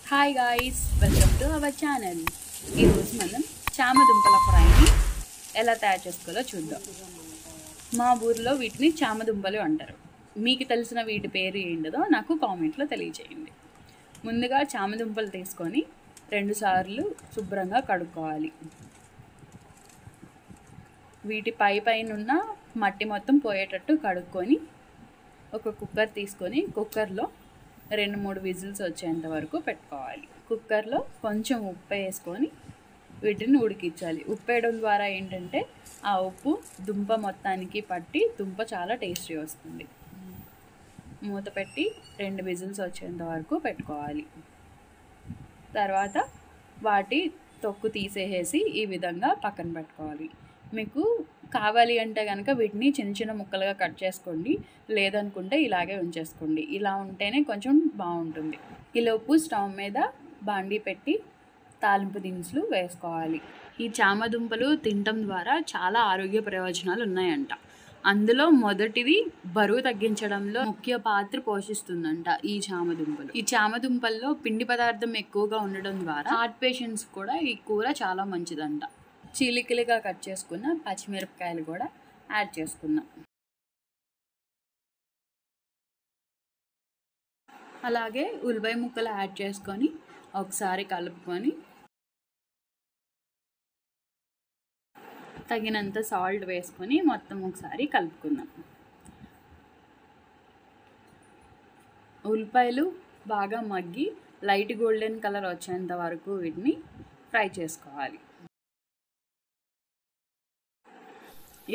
Hi guys, welcome to our channel. ఈరోజు మనం చామదుంపల ఫ్రైని ఎలా తయారు చేసుకోవాలో చూద్దాం. మా ఊర్లో వీటిని చామదుంపలు అంటారు. మీకు తెలిసిన వీటి పేరు ఏంటిదో నాకు కామెంట్లో తెలియజేయండి. ముందుగా చామదుంపలు తీసుకొని 2 సార్లు శుభ్రంగా కడుక్కోవాలి. వీటి పైన ఉన్న మట్టి మొత్తం పోయేటట్టు కడుక్కొని ఒక కుక్కర్ తీసుకొని కుక్కర్లో 2-3 విజిల్స్ వచ్చేంత వరకు పెట్టుకోవాలి. కుక్కర్లో కొంచెం ఉప్పు వేసుకొని వీటిని ఉడికించాలి. ఉప్పు వేయడం ద్వారా ఏంటంటే ఆ ఉప్పు దుంప మొత్తానికి పట్టి దుంప చాలా టేస్టీ వస్తుంది. మూత పెట్టి 2 విజిల్స్ వచ్చేంత వరకు పెట్టుకోవాలి. తర్వాత వాటి తొక్కు తీసేసి ఈ విధంగా పక్కన పెట్టుకోవాలి. మీకు కావాలి అంటే కనుక వీటిని చిన్న చిన్న ముక్కలుగా కట్ చేసుకోండి, లేదనుకుంటే ఇలాగే ఉంచేసుకోండి. ఇలా ఉంటేనే కొంచెం బాగుంటుంది. ఈలోపు స్టవ్ మీద బాండీ పెట్టి తాలింపు దినుసులు వేసుకోవాలి. ఈ చామదుంపలు తినటం ద్వారా చాలా ఆరోగ్య ప్రయోజనాలు ఉన్నాయంట. అందులో మొదటిది బరువు తగ్గించడంలో ముఖ్య పాత్ర పోషిస్తుందంట ఈ చామదుంపలు. ఈ చామదుంపల్లో పిండి పదార్థం ఎక్కువగా ఉండడం ద్వారా హార్ట్ పేషెంట్స్ కూడా ఈ కూర చాలా మంచిదంట. చీలికలుగా కట్ చేసుకున్న పచ్చిమిరపకాయలు కూడా యాడ్ చేసుకుందాం. అలాగే ఉల్లిపాయ ముక్కలు యాడ్ చేసుకొని ఒకసారి కలుపుకొని తగినంత సాల్ట్ వేసుకొని మొత్తం ఒకసారి కలుపుకుందాం. ఉల్లిపాయలు బాగా మగ్గి లైట్ గోల్డెన్ కలర్ వచ్చేంత వరకు వీటిని ఫ్రై చేసుకోవాలి.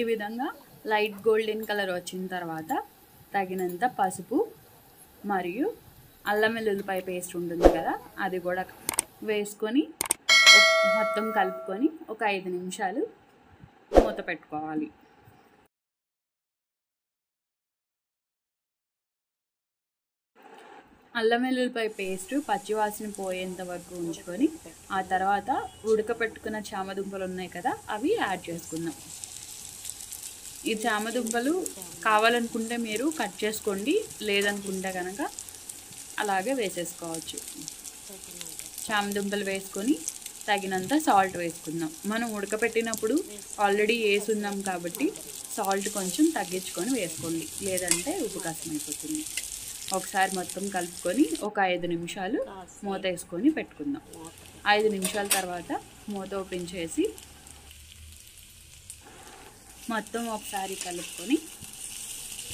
ఈ విధంగా లైట్ గోల్డెన్ కలర్ వచ్చిన తర్వాత తగినంత పసుపు మరియు అల్లం వెల్లుల్లిపాయ పేస్ట్ ఉంటుంది కదా, అది కూడా వేసుకొని మొత్తం కలుపుకొని ఒక 5 నిమిషాలు మూత పెట్టుకోవాలి. అల్లం వెల్లుల్లిపాయ పేస్ట్ పచ్చివాసన పోయేంత వరకు ఉంచుకొని ఆ తర్వాత ఉడకపెట్టుకున్న చామదుంపలు ఉన్నాయి కదా, అవి యాడ్ చేసుకుందాం. ఈ చామదుంపలు కావాలనుకుంటే మీరు కట్ చేసుకోండి, లేదనుకుంటే కనుక అలాగే వేసేసుకోవచ్చు. చామదుంపలు వేసుకొని తగినంత సాల్ట్ వేసుకుందాం. మనం ఉడకపెట్టినప్పుడు ఆల్రెడీ వేసున్నాం కాబట్టి సాల్ట్ కొంచెం తగ్గించుకొని వేసుకోండి, లేదంటే ఉప్పు కష్టమైపోతుంది. ఒకసారి మొత్తం కలుపుకొని ఒక 5 నిమిషాలు మూత వేసుకొని పెట్టుకుందాం. 5 నిమిషాల తర్వాత మూత ఓపెన్ చేసి మొత్తం ఒకసారి కలుపుకొని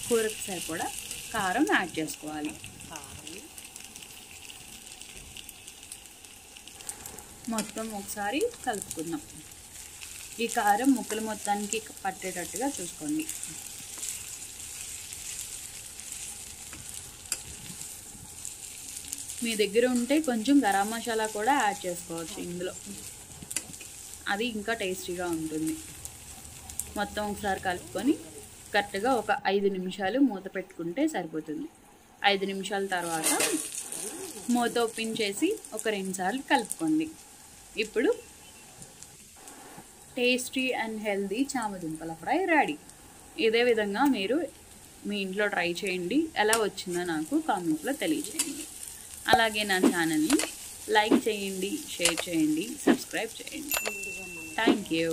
కూరకు సరిపడా కారం యాడ్ చేసుకోవాలి. మొత్తం ఒకసారి కలుపుకుందాం. ఈ కారం ముక్కలు మొత్తానికి పట్టేటట్టుగా చూసుకోండి. మీ దగ్గర ఉంటే కొంచెం గరం మసాలా కూడా యాడ్ చేసుకోవచ్చు ఇందులో, అది ఇంకా టేస్టీగా ఉంటుంది. మొత్తం ఒకసారి కలుపుకొని కరెక్ట్గా ఒక 5 నిమిషాలు మూత పెట్టుకుంటే సరిపోతుంది. 5 నిమిషాల తర్వాత మూత ఓపెన్ చేసి ఒక 2 సార్లు కలుపుకోండి. ఇప్పుడు టేస్టీ అండ్ హెల్దీ చామదుంపల ఫ్రై రెడీ. ఇదే విధంగా మీరు మీ ఇంట్లో ట్రై చేయండి. ఎలా వచ్చిందో నాకు కామెంట్లో తెలియజేయండి. అలాగే నా ఛానల్ని లైక్ చేయండి, షేర్ చేయండి, సబ్స్క్రైబ్ చేయండి. Thank you.